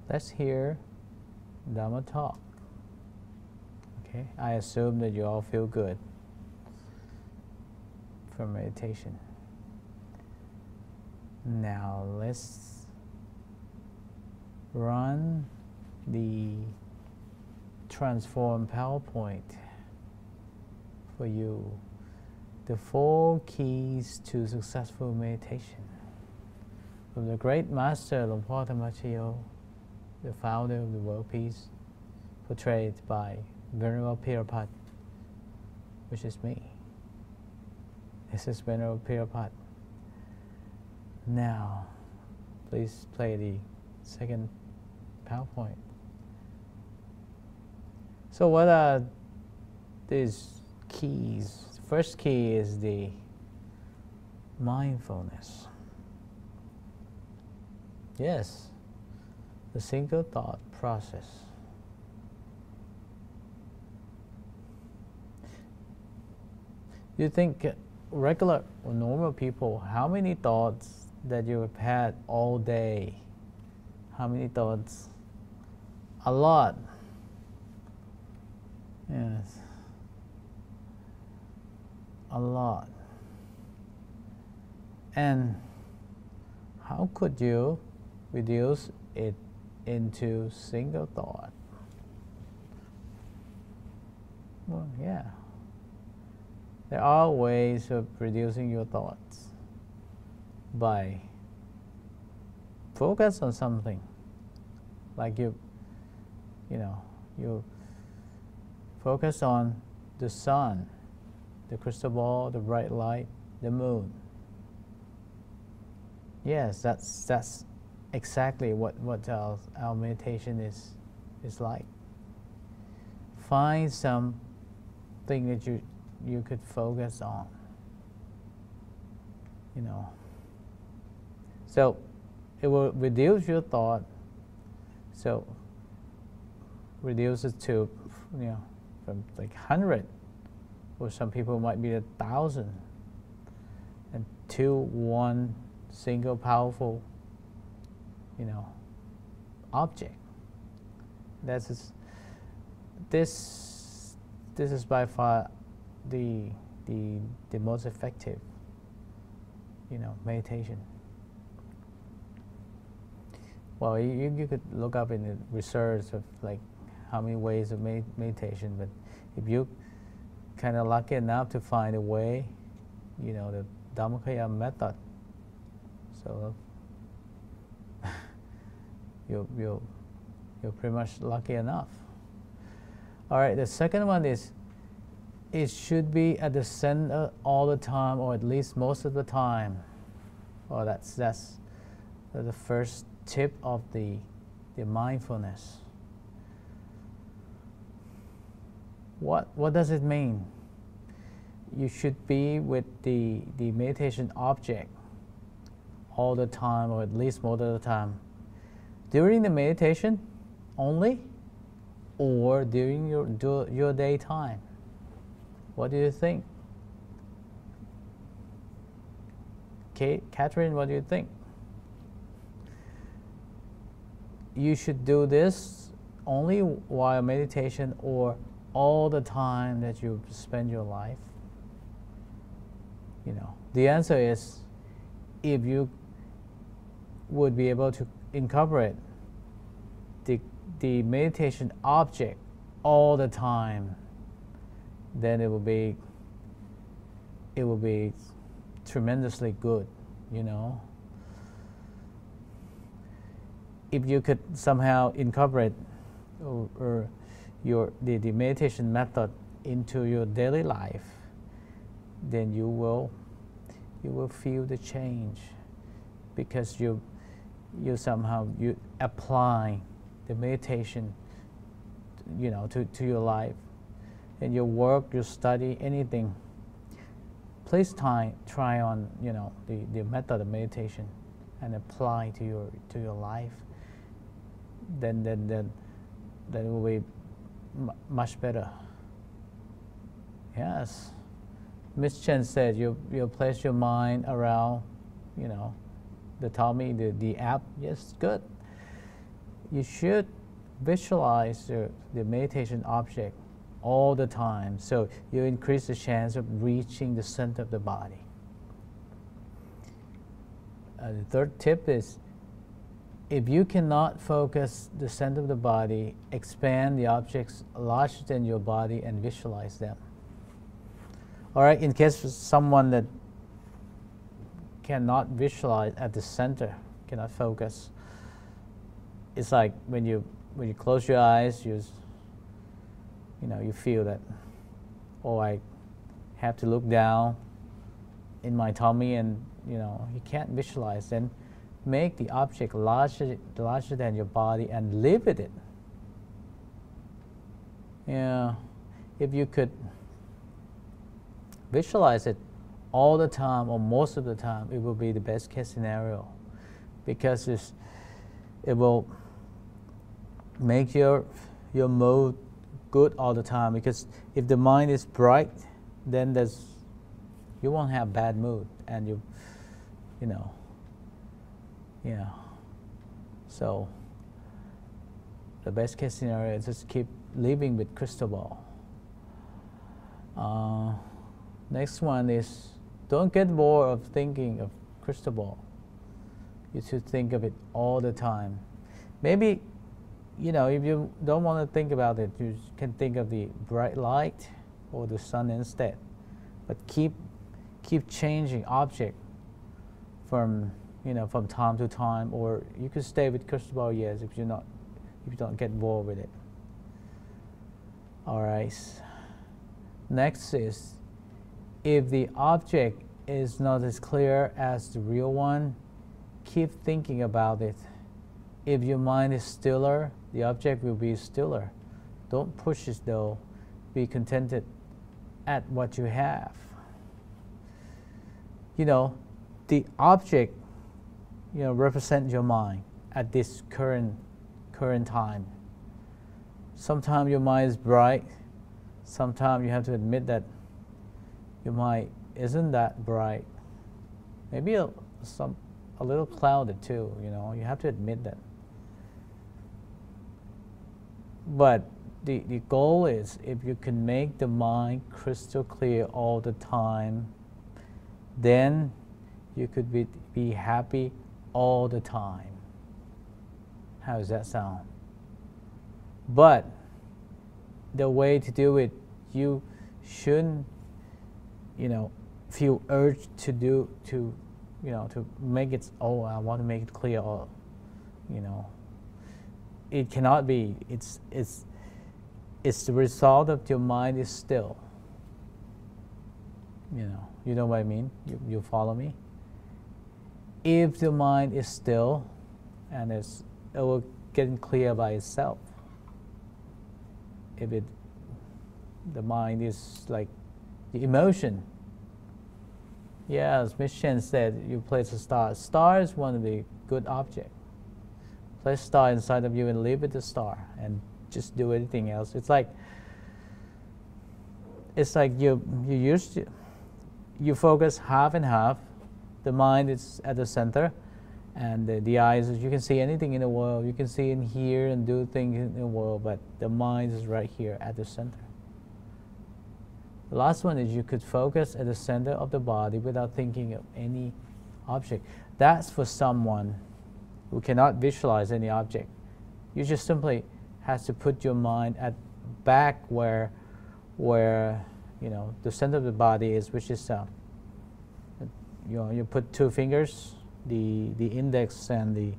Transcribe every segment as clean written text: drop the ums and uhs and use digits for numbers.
Let's hear Dhamma talk. Okay, I assume that you all feel good from meditation. Now let's run the transform PowerPoint for you. The 4 keys to successful meditation. From the great master Luang Por Thama Chaya, the founder of the world peace, portrayed by Venerable Pirapat, which is me. This is Venerable Pirapat. Now, please play the second PowerPoint. So what are these keys? First key is the mindfulness. Yes, the single thought process. You think regular or normal people, how many thoughts that you have had all day? How many thoughts? A lot. Yes. A lot. And how could you reduce it into single thought? Well, yeah. There are ways of reducing your thoughts by focus on something. Like you focus on the sun, the crystal ball, the bright light, the moon. Yes, that's exactly what our meditation is like. Find something that you could focus on. So it will reduce your thought. So reduce it to from like 100, or some people might be 1,000, and to one single powerful object. This is by far the most effective meditation. Well, you could look up in the research of like how many ways of meditation, but if you kind of lucky enough to find a way, the Dhamma method, so you're pretty much lucky enough. All right, the second one is it should be at the center all the time, or at least most of the time. Oh, that's the first tip of the mindfulness. What does it mean? You should be with the meditation object all the time, or at least most of the time. During the meditation only, or during your daytime? What do you think? Catherine, what do you think? You should do this only while meditation, or all the time that you spend your life? The answer is, if you would be able to incorporate the meditation object all the time, then it will be tremendously good. If you could somehow incorporate or the meditation method into your daily life, then you will feel the change, because you somehow apply the meditation to your life, and your work, your study, anything. Please try on the method of meditation and apply to your life. Then it will be much better. Yes. Miss Chen said you place your mind around the Tommy, the app. Yes, good. you should visualize the meditation object all the time, so you increase the chance of reaching the center of the body. The third tip is, if you cannot focus the center of the body, expand the objects larger than your body and visualize them. All right, in case of someone that cannot visualize at the center, cannot focus, it's like when you close your eyes, you feel that, oh, I have to look down in my tummy, and you can't visualize. Then make the object larger than your body and live with it. If you could visualize it all the time or most of the time, it will be the best case scenario, because it will make your mood good all the time. Because if the mind is bright, then you won't have bad mood, and so the best case scenario is just keep living with crystal ball. Next one is, don't get bored of thinking of crystal ball. You should think of it all the time. Maybe, if you don't want to think about it, you can think of the bright light or the sun instead. But keep changing object from time to time, or you could stay with crystal ball years if you don't get bored with it. All right. Next is, if the object is not as clear as the real one, keep thinking about it. If your mind is stiller, the object will be stiller. Don't push it though. Be contented at what you have. The object, represents your mind at this current time. Sometimes your mind is bright. Sometimes you have to admit that your mind isn't that bright. Maybe a little clouded too. You have to admit that. But the goal is, if you can make the mind crystal clear all the time, then you could be happy all the time. How does that sound? But the way to do it, you shouldn't, feel urged to make it, oh, I want to make it clear, or, it cannot be. It's the result of your mind is still. You know what I mean? You follow me? If the mind is still, and it will get clear by itself. If the mind is like the emotion. Yeah, as Miss Chen said, you place a star. Star is one of the good objects. Place a star inside of you and live with the star, and just do anything else. It's like you focus half and half. The mind is at the center, and the eyes, you can see anything in the world. You can see and hear and do things in the world, but the mind is right here at the center. The last one is, you could focus at the center of the body without thinking of any object. That's for someone who cannot visualize any object. You just simply have to put your mind at back where the center of the body is, which is you put two fingers, the index and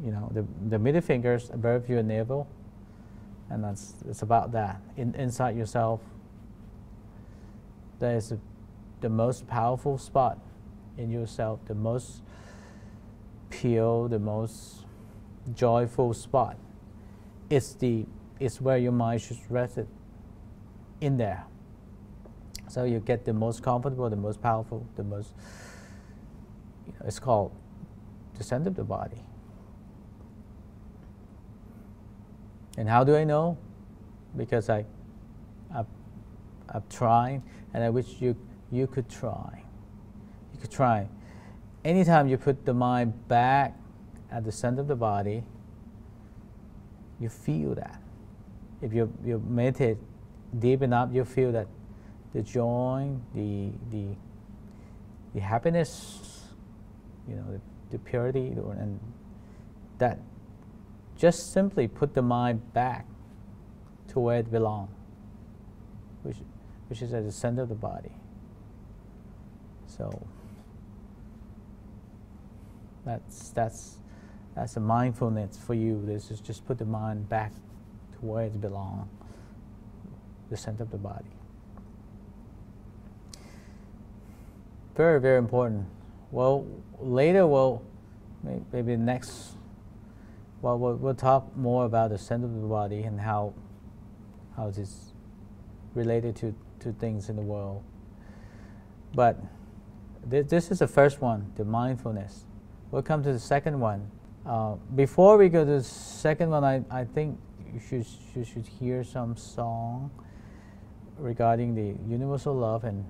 the middle fingers above your navel, and it's about that. Inside yourself, that is the most powerful spot in yourself, the most pure, the most joyful spot. It's where your mind should rest in there. So you get the most comfortable, the most powerful, the most, it's called the center of the body. And how do I know? Because I've tried, and I wish you could try. You could try. Anytime you put the mind back at the center of the body, you feel that. If you meditate deep enough, you feel that the joy, the happiness, the purity, and that just simply put the mind back to where it belongs, which is at the center of the body. So that's a mindfulness for you. This is just put the mind back to where it belongs, the center of the body. Very, very important. Well, later maybe next. Well, we'll talk more about the center of the body and how it is related to things in the world. But this is the first one, the mindfulness. We'll come to the second one. Before we go to the second one, I think you should hear some song regarding the universal love and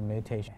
meditation.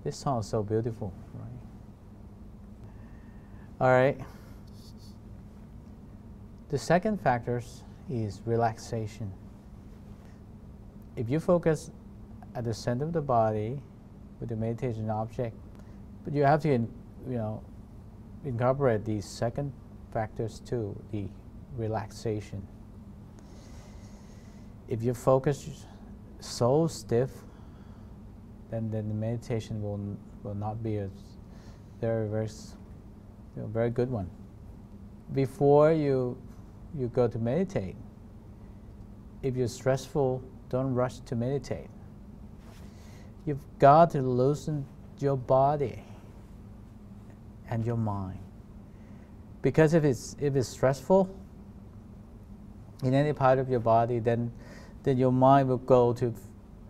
This song is so beautiful, right? All right. The second factor is relaxation. If you focus at the center of the body with the meditation object, but you have to, incorporate these second factors too, the relaxation. If your focus is so stiff, then the meditation will not be a very good one. Before you go to meditate, if you're stressful, don't rush to meditate. You've got to loosen your body and your mind. Because if it's stressful in any part of your body, then your mind will go to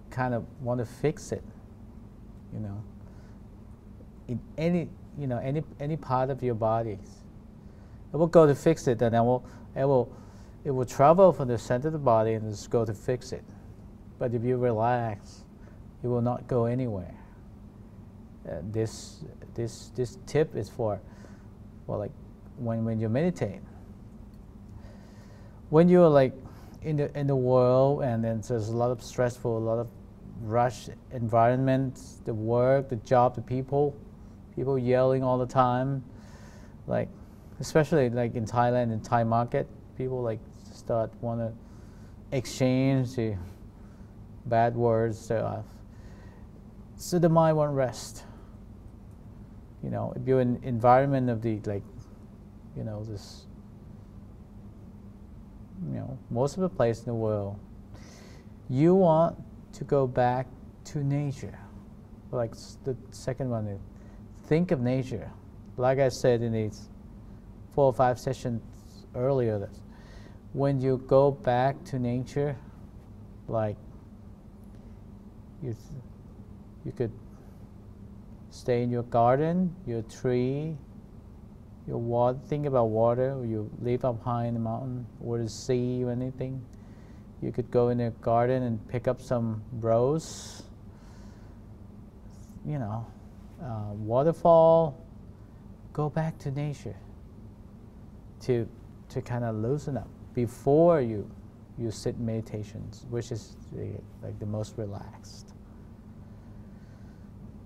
kind of want to fix it. In any part of your body, it will go to fix it, and it will travel from the center of the body and just go to fix it. But if you relax, it will not go anywhere. This tip is for like when you meditate. When you're like in the world, and then there's a lot of stressful, a lot of rush environment, the work, the job, the people yelling all the time, like especially like in Thailand, in Thai market, people like want to exchange the bad words, so the mind won't rest. If you're in environment of the this, most of the place in the world, you want to go back to nature. Like the second one is, think of nature. Like I said in these 4 or 5 sessions earlier, that when you go back to nature, like you could stay in your garden, your tree, your water. Think about water, or you live up high in the mountain, or the sea, or anything. You could go in the garden and pick up some rose, waterfall. Go back to nature to kind of loosen up before you sit meditations, which is the most relaxed.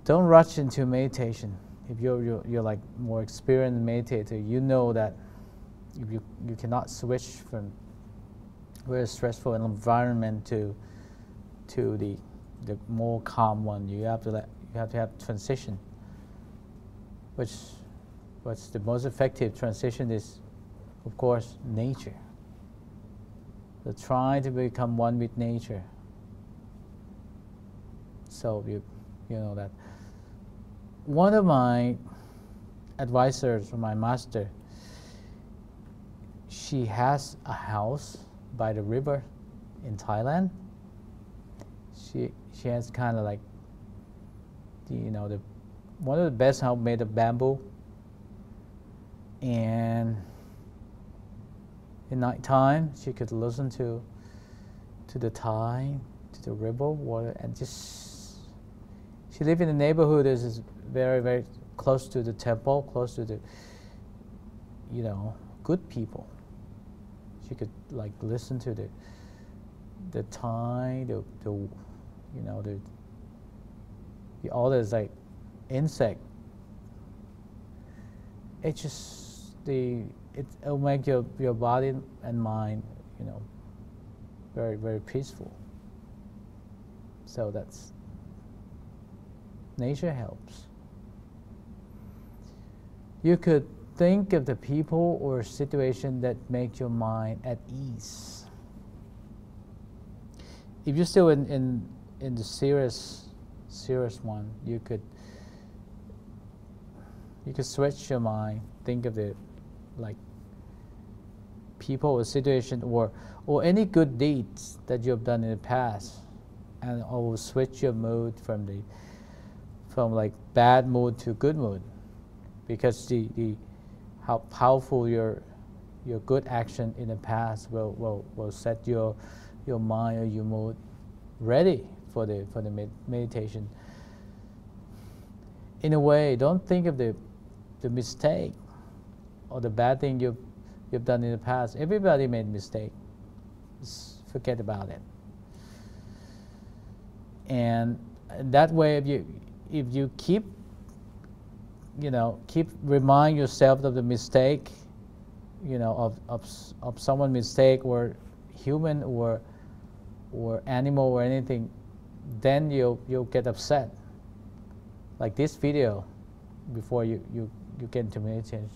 Don't rush into meditation. If you're like more experienced meditator, you know that if you cannot switch from very stressful environment to the more calm one. You have to have transition. What's the most effective transition is, of course, nature. So try to become one with nature. So you know that. One of my advisors, my master, she has a house by the river in Thailand. She has kind of like one of the best house made of bamboo, and in night time she could listen to the tide, to the river water, and she lived in a neighborhood that is very, very close to the temple, close to the good people. She could like listen to the tide, all those like insect. It'll make your body and mind very, very peaceful. So that's nature helps. You could think of the people or situation that make your mind at ease. If you're still in the serious one, you could switch your mind. Think of the people or situation or any good deeds that you have done in the past, and it will switch your mood from like bad mood to good mood, because how powerful your good action in the past will set your mind or your mood ready for the meditation. In a way, don't think of the mistake or the bad thing you've done in the past. Everybody made mistake. Just forget about it. And that way, if you keep remind yourself of the mistake, of someone's mistake, or human or or animal or anything, then you'll get upset. Like this video, before you get into meditation.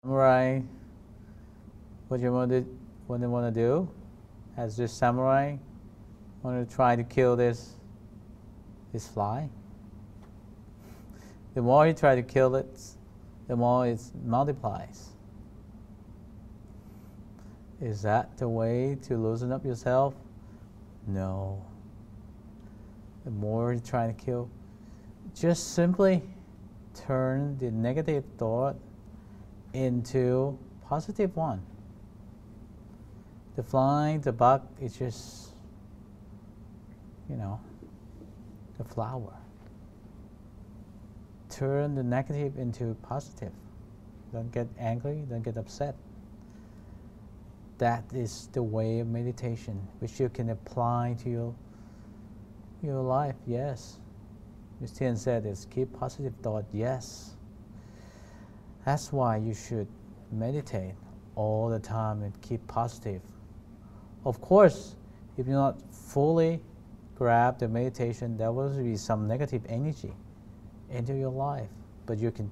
Samurai, what you want to do as this samurai want to try to kill this fly. The more you try to kill it, the more it multiplies. Is that the way to loosen up yourself? No. The more you try to kill, just simply turn the negative thought into positive one. The fly, the bug is just, the flower. Turn the negative into positive. Don't get angry, don't get upset. That is the way of meditation, which you can apply to your life. Yes. Ms. Tien said it's keep positive thought. Yes. That's why you should meditate all the time and keep positive. Of course, if you're not fully grab the meditation, there will be some negative energy into your life, but you can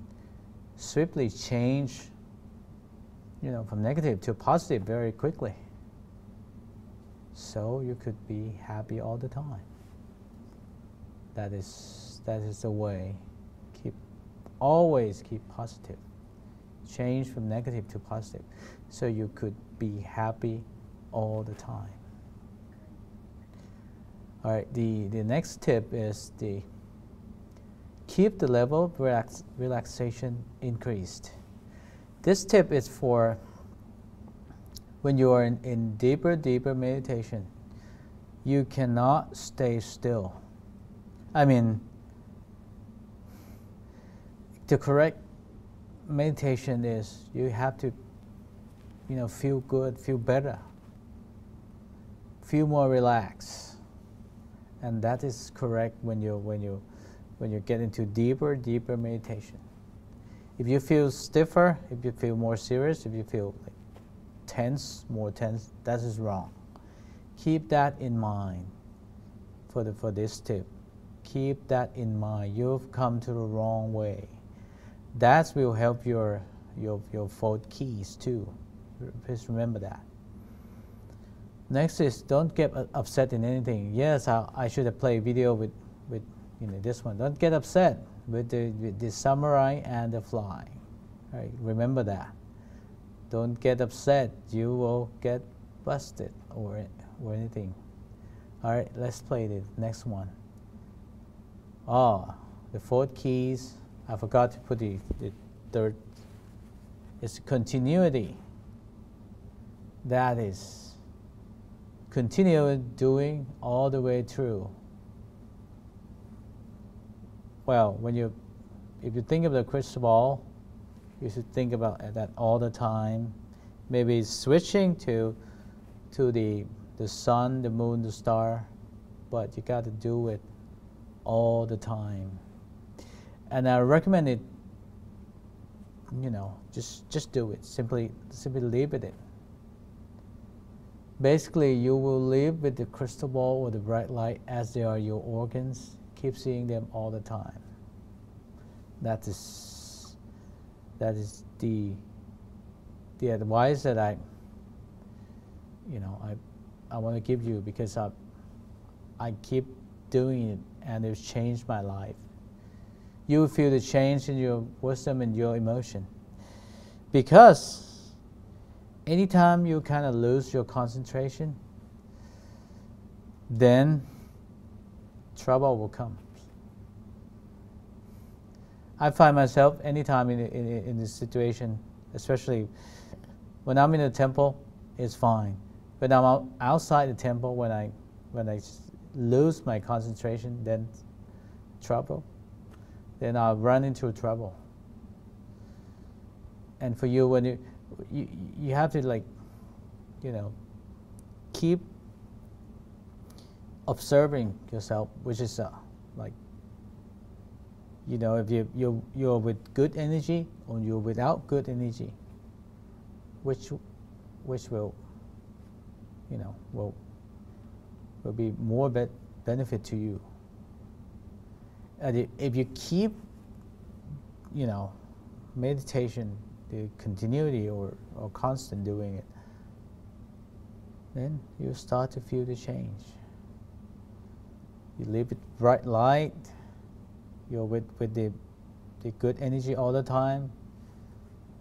swiftly change, from negative to positive very quickly. So you could be happy all the time. That is the way. Always keep positive. Change from negative to positive, so you could be happy all the time. All right, the next tip is keep the level of relaxation increased. This tip is for when you are in deeper meditation. You cannot stay still. The correct meditation is you have to, feel good, feel better, feel more relaxed. and that is correct when you get into deeper meditation. If you feel stiffer, if you feel more serious, if you feel like more tense, that is wrong. Keep that in mind for this tip. Keep that in mind. You've come to the wrong way. That will help your 4 keys too. Please remember that. Next is don't get upset in anything. Yes, I should have played video with this one. Don't get upset with the samurai and the fly. Right? Remember that. Don't get upset. You will get busted or anything. All right, let's play the next one. The 4 keys. I forgot to put the third. It's continuity. That is continue doing all the way through. Well, if you think of the crystal ball, you should think about that all the time. Maybe switching to the sun, the moon, the star, but you got to do it all the time. And I recommend it. Just do it. Simply live with it. Basically, you will live with the crystal ball or the bright light as they are your organs. Keep seeing them all the time. That is the advice that I want to give you, because I keep doing it and it's changed my life. You will feel the change in your wisdom and your emotion, because anytime you kind of lose your concentration, then trouble will come. I find myself anytime in this situation, especially when I'm in the temple, it's fine. But I'm outside the temple, when I lose my concentration, then trouble. Then I'll run into trouble. And for you, when you have to keep observing yourself, which is if you're with good energy or you're without good energy, which will be more benefit to you. And if you keep meditation, the continuity or constant doing it, then you start to feel the change. You live with bright light, you're with the good energy all the time,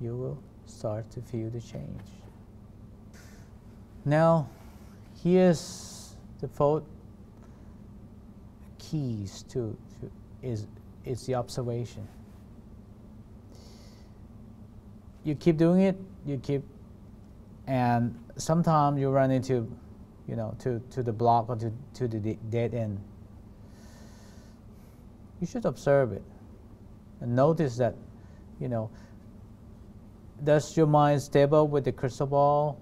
you will start to feel the change. Now, here's the 4 keys is the observation. You keep doing it, and sometimes you run into, to the block or to the dead end. You should observe it and notice that, does your mind stable with the crystal ball?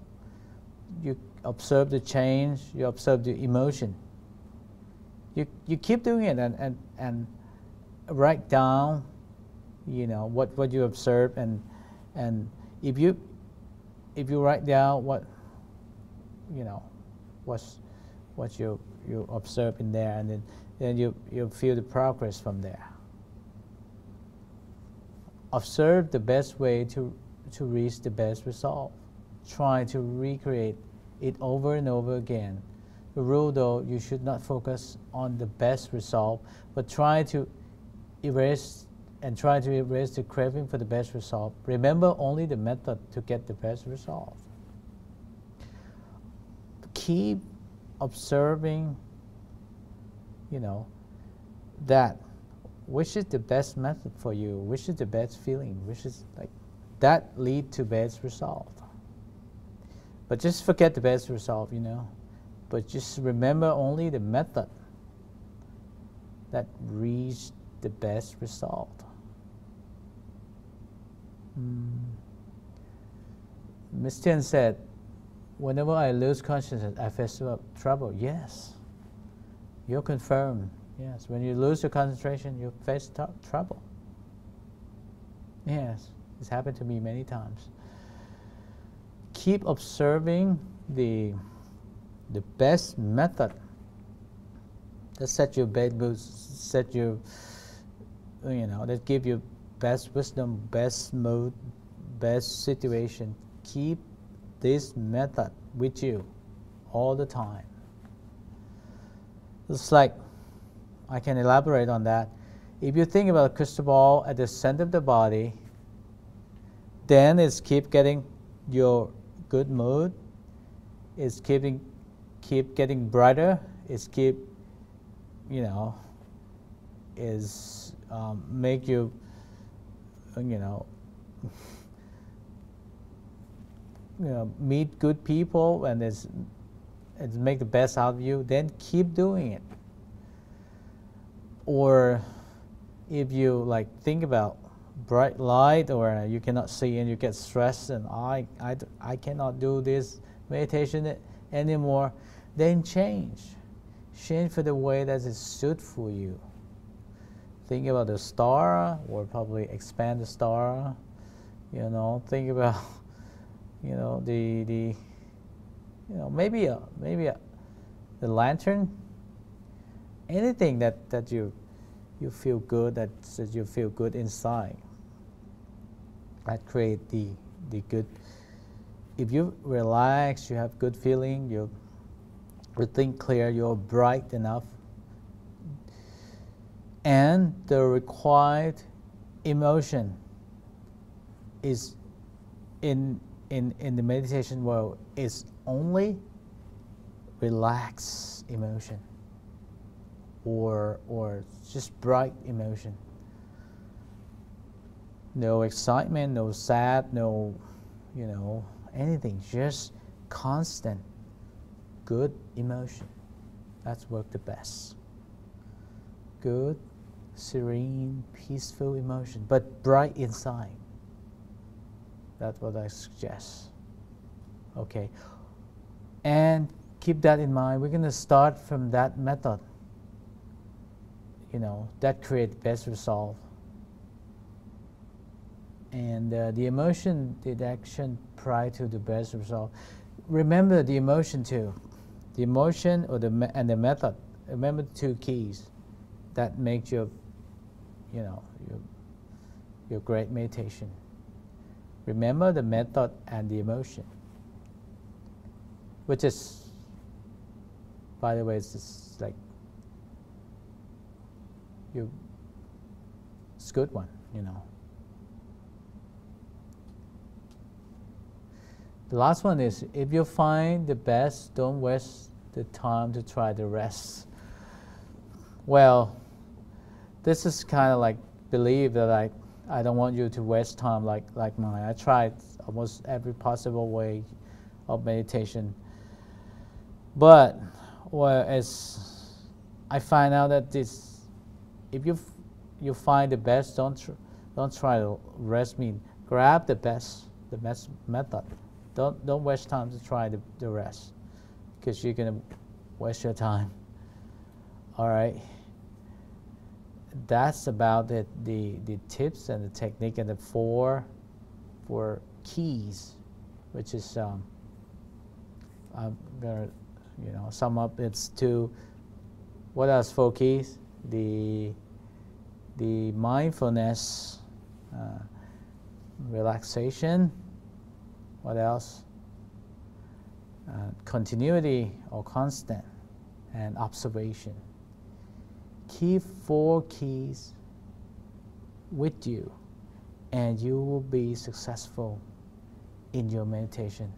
You observe the change, you observe the emotion. You keep doing it and write down, what you observe, and if you write down what you observe in there, and then you feel the progress from there. Observe the best way to reach the best result. Try to recreate it over and over again. The rule, though, you should not focus on the best result, but try to erase the craving for the best result. Remember only the method to get the best result. Keep observing, that which is the best method for you, which is the best feeling, which is that lead to best result. But just forget the best result, but just remember only the method that reached the best result. Ms. Tian said, whenever I lose consciousness, I face trouble. Yes. you'll confirm. Yes, when you lose your concentration, you face trouble. Yes, it's happened to me many times. Keep observing the best method that set your best mood, set your, that give you best wisdom, best mood, best situation. Keep this method with you all the time. It's like, I can elaborate on that. If you think about a crystal ball at the center of the body, then it's keep getting your good mood, it's keep getting brighter, it's keep, is make you, meet good people, and it's make the best out of you. Then keep doing it. Or if you think about bright light, or you cannot see and you get stressed, and I cannot do this meditation anymore, then change for the way that is suit for you. Think about the star, or probably expand the star. Think about the maybe the lantern. Anything that you feel good, that you feel good inside, that create the good. If you relax, you have good feeling, you think clear, you're bright enough, and the required emotion is in the meditation world is only relaxed emotion, or just bright emotion. No excitement, no sad, no anything, just constant good emotion. That's worked the best. Good, serene, peaceful emotion, but bright inside. That's what I suggest. Okay, and keep that in mind. We're going to start from that method, that creates best result. And the emotion detection prior to the best result. Remember the emotion too. The emotion and the method. Remember the two keys that make your great meditation. Remember the method and the emotion, which is, by the way, it's just it's a good one, The last one is, if you find the best, don't waste the time to try the rest. Well, this is kind of believe that I don't want you to waste time like mine. I tried almost every possible way of meditation, but as I find out that if you find the best, don't try to rest. Grab the best method. Don't waste time to try the rest, because you're gonna waste your time. All right. That's about the tips and the technique and the four keys, which is I'm gonna sum up. It's what else? 4 keys: the mindfulness, relaxation. What else? Continuity or constant, and observation. Keep 4 keys with you, and you will be successful in your meditation.